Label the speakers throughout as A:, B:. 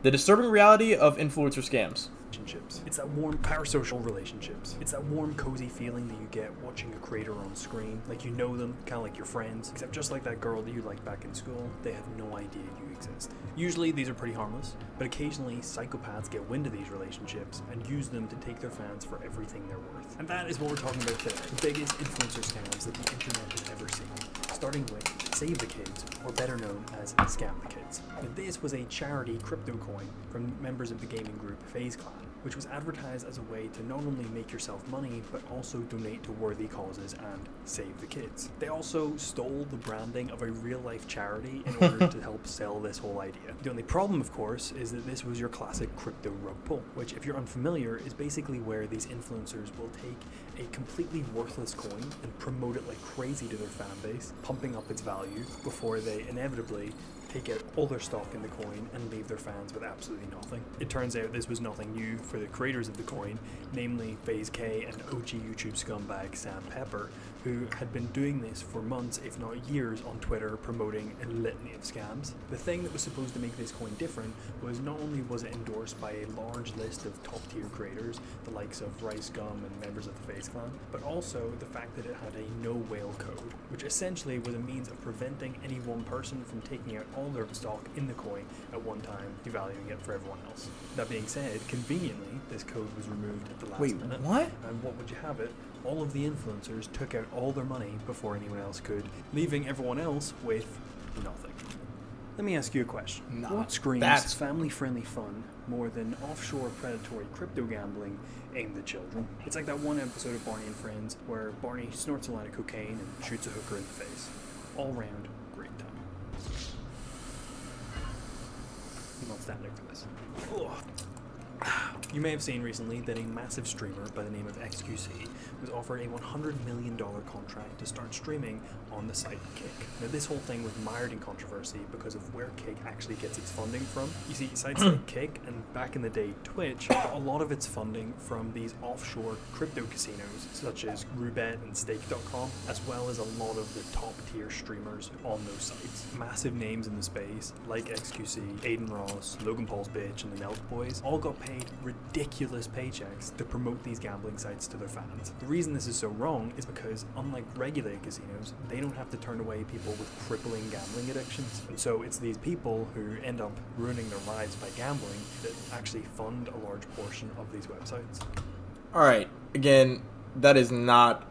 A: The disturbing reality of influencer scams.
B: Relationships. It's that warm parasocial relationships. It's that warm, cozy feeling that you get watching a creator on screen. Like you know them, kind of like your friends. Except just like that girl that you liked back in school, they have no idea you exist. Usually these are pretty harmless, but occasionally psychopaths get wind of these relationships and use them to take their fans for everything they're worth. And that is what we're talking about today. The biggest influencer scams that the internet has ever seen. Starting with Save the Kids, or better known as Scam the Kids. Now, this was a charity crypto coin from members of the gaming group FaZe Clan, which was advertised as a way to not only make yourself money, but also donate to worthy causes and save the kids. They also stole the branding of a real-life charity in order to help sell this whole idea. The only problem, of course, is that this was your classic crypto rug pull, which, if you're unfamiliar, is basically where these influencers will take a completely worthless coin and promote it like crazy to their fan base, pumping up its value before they inevitably take out all their stock in the coin and leave their fans with absolutely nothing. It turns out this was nothing new for the creators of the coin, namely FaZe K and OG YouTube scumbag Sam Pepper, who had been doing this for months, if not years, on Twitter promoting a litany of scams. The thing that was supposed to make this coin different was not only was it endorsed by a large list of top tier creators, the likes of Rice Gum and members of the FaZe Clan, but also the fact that it had a no whale code, which essentially was a means of preventing any one person from taking out all their stock in the coin at one time, devaluing it for everyone else. That being said, conveniently, this code was removed at the last minute.
A: What?
B: And what would you have it? All of the influencers took out all their money before anyone else could, leaving everyone else with nothing. Let me ask you a question. What screams family-friendly fun more than offshore predatory crypto gambling aimed at children? It's like that one episode of Barney and Friends where Barney snorts a line of cocaine and shoots a hooker in the face. All round, great time. I'm not standing for this. Ugh. You may have seen recently that a massive streamer by the name of XQC was offered a $100 million contract to start streaming on the site Kick. Now, this whole thing was mired in controversy because of where Kick actually gets its funding from. You see, sites like Kick and back in the day Twitch got a lot of its funding from these offshore crypto casinos such as Roobet and Stake.com, as well as a lot of the top tier streamers on those sites. Massive names in the space like XQC, Aiden Ross, Logan Paul's bitch, and the Nelk Boys all got paid ridiculous paychecks to promote these gambling sites to their fans. The reason this is so wrong is because, unlike regulated casinos, they don't have to turn away people with crippling gambling addictions. And so it's these people who end up ruining their lives by gambling that actually fund a large portion of these websites.
A: Alright, again, that is not...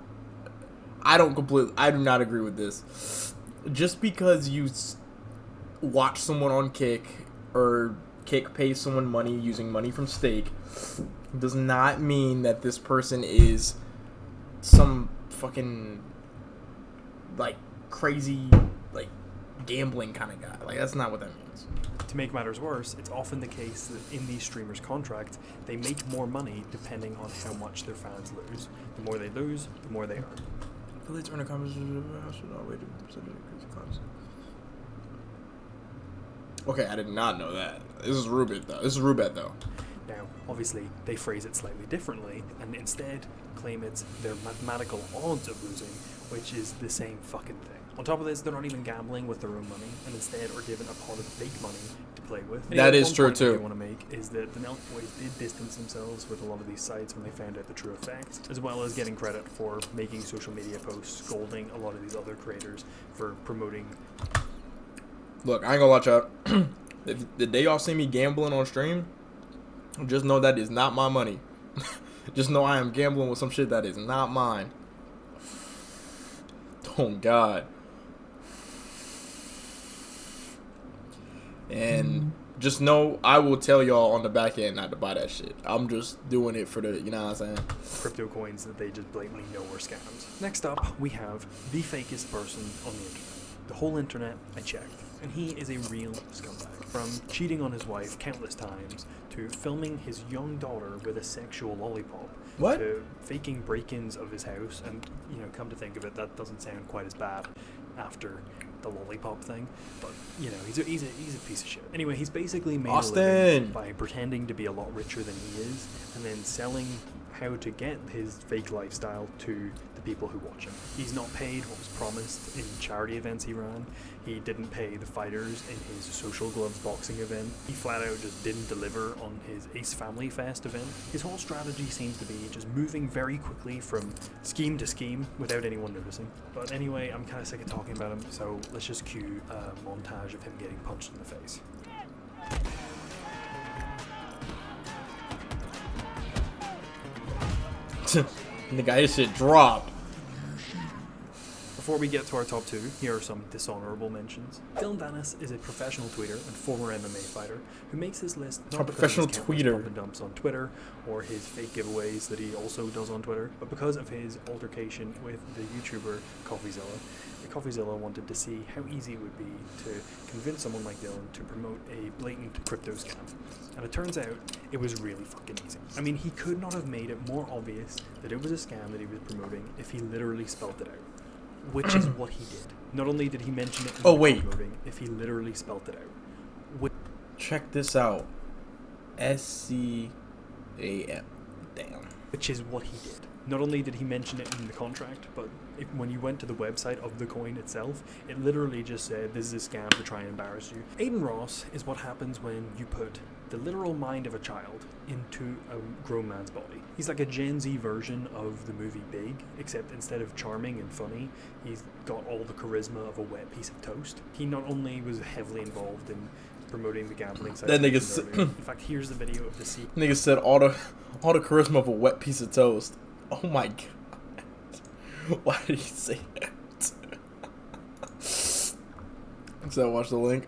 A: I do not agree with this. Just because you watch someone on Kick, or Kick pays someone money using money from Stake, does not mean that this person is some fucking, like, crazy, like, gambling kind of guy. Like, that's not what that means.
B: To make matters worse, it's often the case that in these streamers' contracts, they make more money depending on how much their fans lose. The more they lose, the more they earn.
A: Affiliates earn a conversation. Okay, I did not know that. This is Roobet though.
B: Now, obviously, they phrase it slightly differently and instead claim it's their mathematical odds of losing, which is the same fucking thing. On top of this, they're not even gambling with their own money and instead are given a pot of fake money to play with.
A: That is true too.
B: What I want to make is that the Nelk Boys did distance themselves with a lot of these sites when they found out the true effects, as well as getting credit for making social media posts scolding a lot of these other creators for promoting.
A: Look, I ain't gonna watch out. The day y'all see me gambling on stream, just know that is not my money. Just know I am gambling with some shit that is not mine. Oh, God. And just know I will tell y'all on the back end not to buy that shit. I'm just doing it for the, you know what I'm saying?
B: Crypto coins that they just blatantly know are scams. Next up, we have the fakest person on the internet. The whole internet, I checked. And he is a real scumbag. From cheating on his wife countless times, to filming his young daughter with a sexual lollipop,
A: What?
B: to faking break-ins of his house, and, you know, come to think of it, that doesn't sound quite as bad after the lollipop thing, but, you know, he's a piece of shit. Anyway, he's basically made a living by pretending to be a lot richer than he is, and then selling how to get his fake lifestyle to the people who watch him. He's not paid what was promised in charity events he ran. He didn't pay the fighters in his Social Gloves boxing event. He flat out just didn't deliver on his Ace Family Fest event. His whole strategy seems to be just moving very quickly from scheme to scheme without anyone noticing. But anyway, I'm kind of sick of talking about him, so let's just cue a montage of him getting punched in the face.
A: The guy shit dropped.
B: Before we get to our top 2, here are some dishonorable mentions. Dylan Dennis is a professional tweeter and former MMA fighter who makes his list not because of his countless pump and dumps on Twitter or his fake giveaways that he also does on Twitter, but because of his altercation with the YouTuber CoffeeZilla. CoffeeZilla wanted to see how easy it would be to convince someone like Dylan to promote a blatant crypto scam. And it turns out it was really fucking easy. I mean, he could not have made it more obvious that it was a scam that he was promoting if he literally spelled it out. Which is what he did. Not only did he mention it in promoting, if he literally spelled it out.
A: Check this out. SCAM. Damn.
B: Which is what he did. Not only did he mention it in the contract, but when you went to the website of the coin itself, it literally just said, this is a scam to try and embarrass you. Aiden Ross is what happens when you put the literal mind of a child into a grown man's body. He's like a Gen Z version of the movie Big, except instead of charming and funny, he's got all the charisma of a wet piece of toast. He not only was heavily involved in promoting the gambling site.
A: That nigga
B: in fact, here's the video of the scene.
A: Nigga said all the charisma of a wet piece of toast. Oh my god. Why did he say that? So watch the link.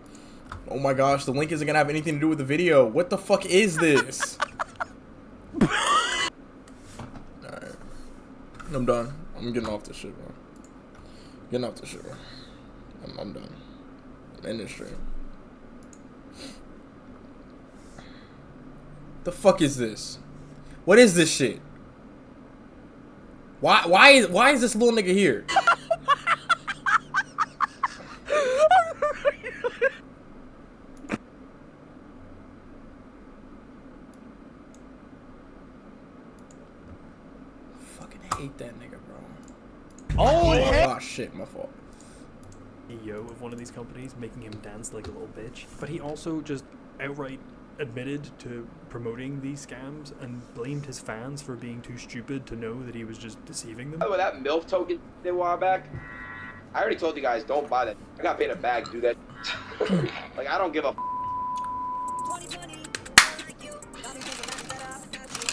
A: Oh my gosh, the link isn't gonna have anything to do with the video. What the fuck is this? Alright. I'm done. I'm getting off this shit, bro. Getting off this shit, bro. I'm done. End this stream. The fuck is this? What is this shit? Why is this little nigga here? Fucking hate that nigga, bro. Oh shit, my fault.
B: CEO of one of these companies, making him dance like a little bitch. But he also just outright admitted to promoting these scams and blamed his fans for being too stupid to know that he was just deceiving them.
C: With that MILF token did a while back, I already told you guys don't buy that. I got paid a bag to do that. Like, I don't give a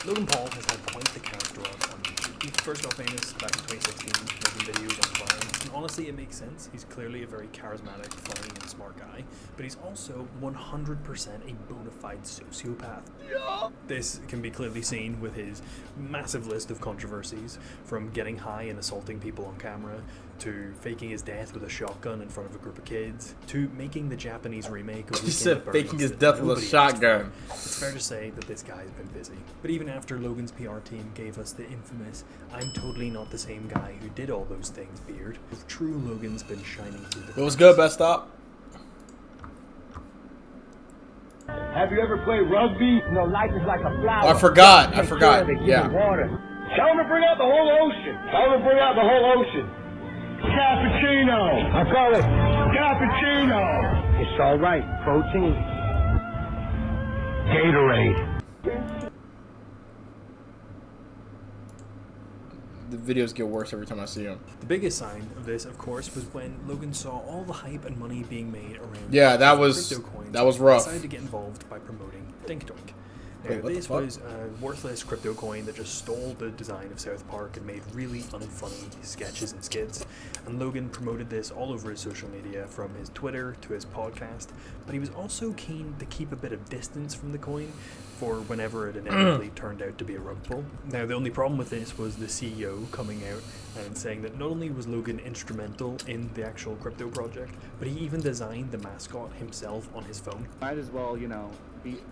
B: Logan Paul has had quite the character arc on YouTube. He first got famous back in 2016, making videos on Vine. And honestly, it makes sense. He's clearly a very charismatic, funny, and smart guy. But he's also 100% a bona fide sociopath. Yeah. This can be clearly seen with his massive list of controversies, from getting high and assaulting people on camera, to faking his death with a shotgun in front of a group of kids, to making the Japanese remake of
A: He said faking his death with a shotgun.
B: It's fair to say that this guy's been busy. But even after Logan's PR team gave us the infamous "I'm totally not the same guy who did all those things" beard, true Logan's been shining through the
A: It was good, best stop.
D: Have you ever played rugby? No, life is like a flower.
A: Oh, I forgot.
D: Take care of it, give
A: Yeah.
D: it water. Tell them to bring out the whole ocean. Tell them to bring out the whole ocean. Cappuccino. I call it cappuccino. It's all right. Protein. Gatorade.
A: The videos get worse every time I see them.
B: The biggest sign of this, of course, was when Logan saw all the hype and money being made around
A: Yeah,
B: crypto coins.
A: that was rough.
B: Decided to get involved by promoting Dink Doink. Now,
A: Wait, what the
B: this
A: fuck?
B: was a worthless crypto coin that just stole the design of South Park and made really unfunny sketches and skits. And Logan promoted this all over his social media, from his Twitter to his podcast. But he was also keen to keep a bit of distance from the coin for whenever it inevitably turned out to be a rug pull. Now, the only problem with this was the CEO coming out and saying that not only was Logan instrumental in the actual crypto project, but he even designed the mascot himself on his phone.
E: Might as well,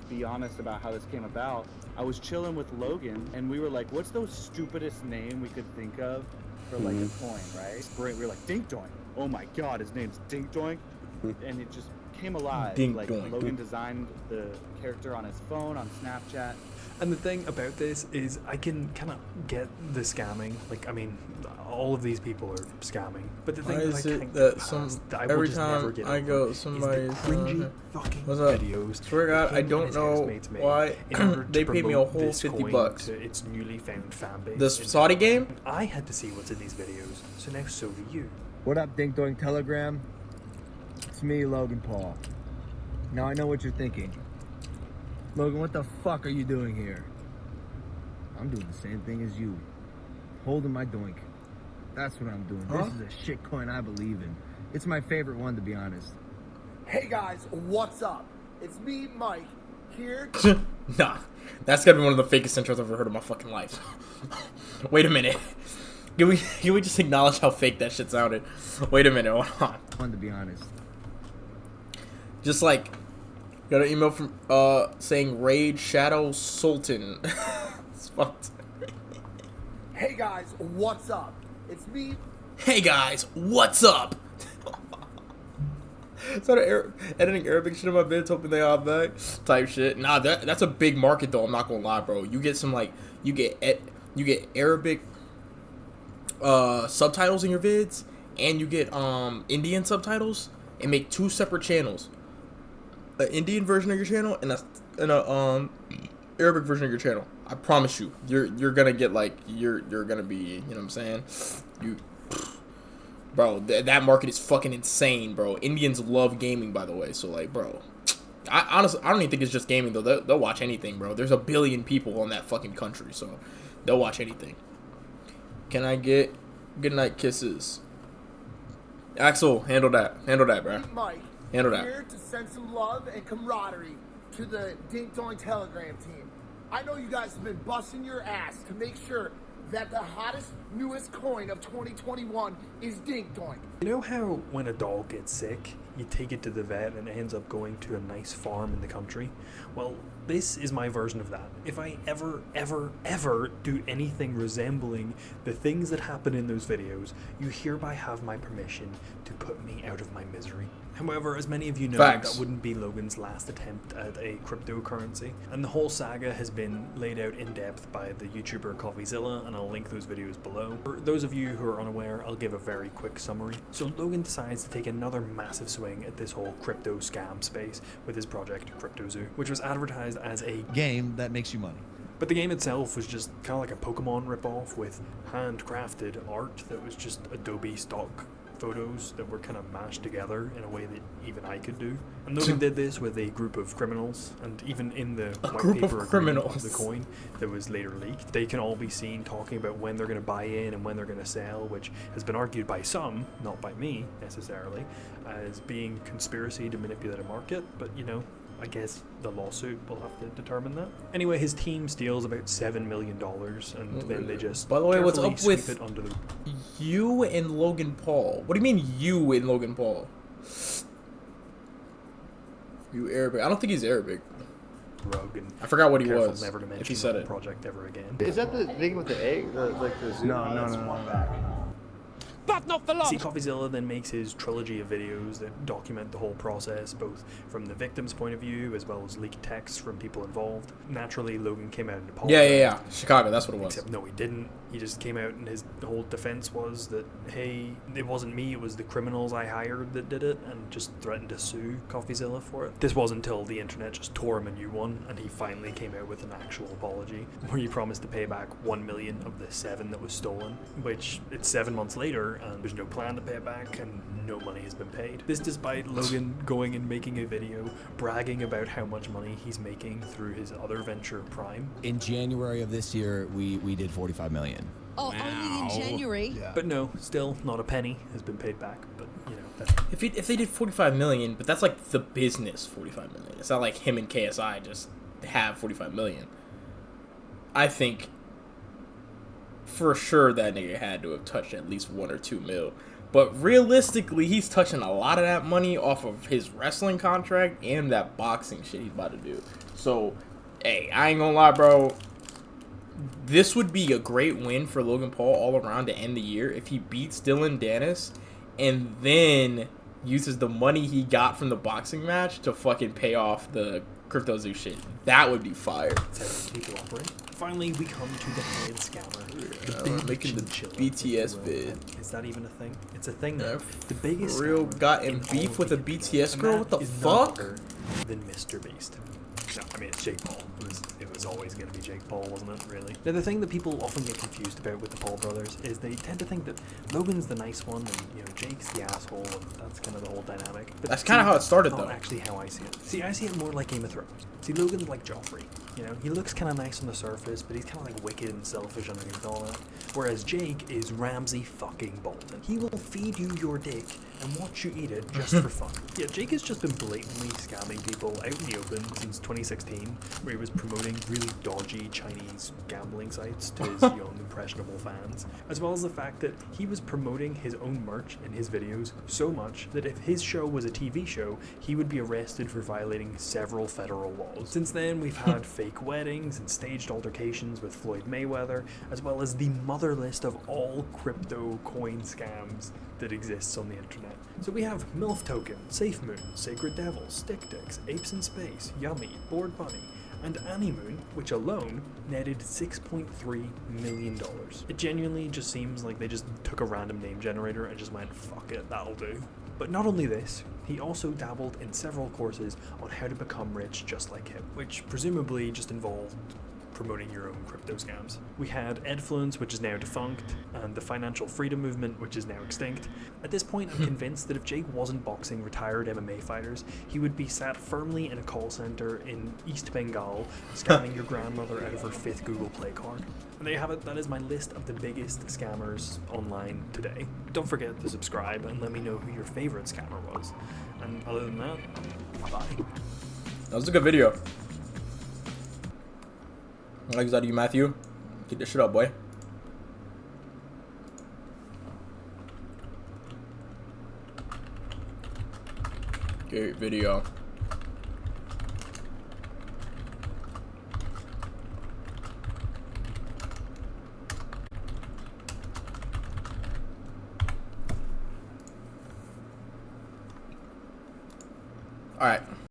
E: be honest about how this came about. I was chilling with Logan, and we were like, what's the stupidest name we could think of for like a coin, right? We were like, Dink Doink. Oh my god, his name's Dink Doink. And it just came alive.
A: Ding
E: like
A: doink.
E: Logan designed the character on his phone, on Snapchat.
B: And the thing about this is I can kind of get the scamming. Like, I mean, all of these people are scamming. But the thing
A: Why
B: that I
A: is it
B: can't
A: that
B: get
A: some
B: past, that I will
A: every
B: just never
A: time
B: get
A: I
B: over,
A: go,
B: is the
A: somebody's
B: cringy fucking
A: what's up?
B: videos
A: Swear to God,
B: that
A: I
B: him
A: don't
B: and his
A: know
B: housemates made
A: why
B: in order to
A: they paid me a
B: promote
A: whole
B: this
A: $50
B: coin
A: bucks.
B: to its newly found fan base.
A: This
B: in
A: Saudi
B: Japan.
A: game?
B: I had to see what's in these videos, so now so do you.
F: What up, Dink Doink Telegram? It's me, Logan Paul. Now I know what you're thinking. Logan, what the fuck are you doing here? I'm doing the same thing as you. Holding my doink. That's what I'm doing.
A: Huh?
F: This is a shit coin I believe in. It's my favorite one, to be honest.
G: Hey guys, what's up? It's me, Mike, here.
A: Nah, that's gotta be one of the fakest intros I've ever heard in my fucking life. Wait a minute. Can we just acknowledge how fake that shit sounded? Wait a minute, hold on.
F: One, to be honest.
A: Just like, got an email from saying Raid Shadow Sultan. It's fucked.
G: Hey guys, what's up? It's me.
A: Hey guys, what's up? Started editing Arabic shit in my vids, hoping they all back. Type shit. Nah, that's a big market though. I'm not gonna lie, bro. You get some like you get Arabic subtitles in your vids, and you get Indian subtitles, and make 2 separate channels. An Indian version of your channel and a Arabic version of your channel. I promise you, you're gonna get like you're gonna be, you know what I'm saying? Bro, that market is fucking insane, bro. Indians love gaming, by the way. So like, bro, I honestly don't even think it's just gaming though. They'll watch anything, bro. There's 1 billion people in that fucking country, so they'll watch anything. Can I get goodnight kisses? Axel, handle that, bro.
G: Mike,
A: Handle that.
G: here to send some love and camaraderie to the Dink Doink Telegram team. I know you guys have been busting your ass to make sure that the hottest, newest coin of 2021 is Dink Doink.
B: You know how when a dog gets sick, you take it to the vet and it ends up going to a nice farm in the country? Well, this is my version of that. If I ever do anything resembling the things that happen in those videos, you hereby have my permission to put me out of my misery. However, as many of you know,
A: Facts.
B: that wouldn't be Logan's last attempt at a cryptocurrency, and the whole saga has been laid out in depth by the YouTuber CoffeeZilla, and I'll link those videos below. For those of you who are unaware, I'll give a very quick summary. So Logan decides to take another massive swing at this whole crypto scam space with his project CryptoZoo, which was advertised as a
H: game that makes you money.
B: but the game itself was just kind of like a Pokemon ripoff with handcrafted art that was just Adobe stock photos that were kind of mashed together in a way that even I could do. And Logan did this with a group of criminals, and even in the white
A: group of
B: paper agreement
A: criminals.
B: of the coin that was later leaked, they can all be seen talking about when they're going to buy in and when they're going to sell, which has been argued by some, not by me necessarily, as being conspiracy to manipulate a market, but you know, I guess the lawsuit will have to determine that. Anyway, his team steals about $7 million, and then they just
A: By the way, what's
B: carefully
A: up
B: sweep
A: with
B: it under the
A: you and Logan Paul? What do you mean you and Logan Paul? You Arabic? I don't think he's Arabic.
B: rug, and
A: I forgot what he
B: careful
A: was.
B: never to
A: If
B: mention
A: he said
B: the
A: it.
B: project ever again.
I: Is that the thing with the egg? Like the zoo?
F: No.
B: See, CoffeeZilla then makes his trilogy of videos that document the whole process, both from the victim's point of view as well as leaked texts from people involved. Naturally, Logan came out and apologized.
A: Yeah. Chicago, that's what it was.
B: Except no, he didn't. He just came out and his whole defense was that, hey, it wasn't me, it was the criminals I hired that did it, and just threatened to sue CoffeeZilla for it. This wasn't until the internet just tore him a new one, and he finally came out with an actual apology, where he promised to pay back 1 million of the 7 that was stolen, which it's 7 months later, and there's no plan to pay it back, and no money has been paid. This despite Logan going and making a video bragging about how much money he's making through his other venture, Prime.
H: In January of this year, we did 45 million.
J: Oh, only in January?
B: But no, still not a penny has been paid back. But you know, that's
A: If they did 45 million, but that's like the business 45 million. It's not like him and KSI just have 45 million. I think for sure that nigga had to have touched at least 1 or 2 mil. But realistically, he's touching a lot of that money off of his wrestling contract and that boxing shit he's about to do. So, hey, I ain't gonna lie, bro. This would be a great win for Logan Paul all around to end the year if he beats Dylan Dennis and then uses the money he got from the boxing match to fucking pay off the CryptoZoo shit. That would be fire.
B: That's how people operate. Finally, we come to the head scammer.
A: We're making the
B: chinchilla,
A: BTS
B: if you will.
A: bid.
B: Is that even a thing? It's a thing now.
A: Yeah,
B: The biggest
A: for real,
B: scammer
A: got in
B: in
A: beef
B: all of
A: with
B: the
A: a
B: internet,
A: BTS
B: and
A: girl?
B: that
A: What the
B: is
A: fuck?
B: none other than Mr. Beast. No, I mean, it's Jake Paul. It was always going to be Jake Paul, wasn't it, really? Now, the thing that people often get confused about with the Paul brothers is they tend to think that Logan's the nice one and, you know, Jake's the asshole, and that's kind of the whole dynamic. But
A: That's kinda how it started,
B: not
A: though.
B: actually how I see it. See, I see it more like Game of Thrones. See, Logan's like Joffrey. You know, he looks kind of nice on the surface, but he's kind of like wicked and selfish underneath all that. Whereas Jake is Ramsay fucking Bolton. He will feed you your dick and watch you eat it just for fun. Yeah, Jake has just been blatantly scamming people out in the open since 2016, where he was promoting really dodgy Chinese gambling sites to his young, impressionable fans, as well as the fact that he was promoting his own merch in his videos so much that if his show was a TV show, he would be arrested for violating several federal laws. Since then, we've had fake weddings and staged altercations with Floyd Mayweather, as well as the mother list of all crypto coin scams that exists on the internet. So we have MILF Token, Safe Moon, Sacred Devils, Stick Dicks, Apes in Space, Yummy, Bored Bunny, and Annie Moon, which alone netted $6.3 million. It genuinely just seems like they just took a random name generator and just went, fuck it, that'll do. But not only this, he also dabbled in several courses on how to become rich just like him, which presumably just involved promoting your own crypto scams. We had Edfluence, which is now defunct, and the Financial Freedom Movement, which is now extinct. At this point, I'm convinced that if Jake wasn't boxing retired MMA fighters, he would be sat firmly in a call center in East Bengal, scamming your grandmother out of her 5th Google Play card. And there you have it, that is my list of the biggest scammers online today. Don't forget to subscribe and let me know who your favorite scammer was. And other than that, bye.
A: That was a good video. Like that, you Matthew. Get this shit up, boy. Great video. All right.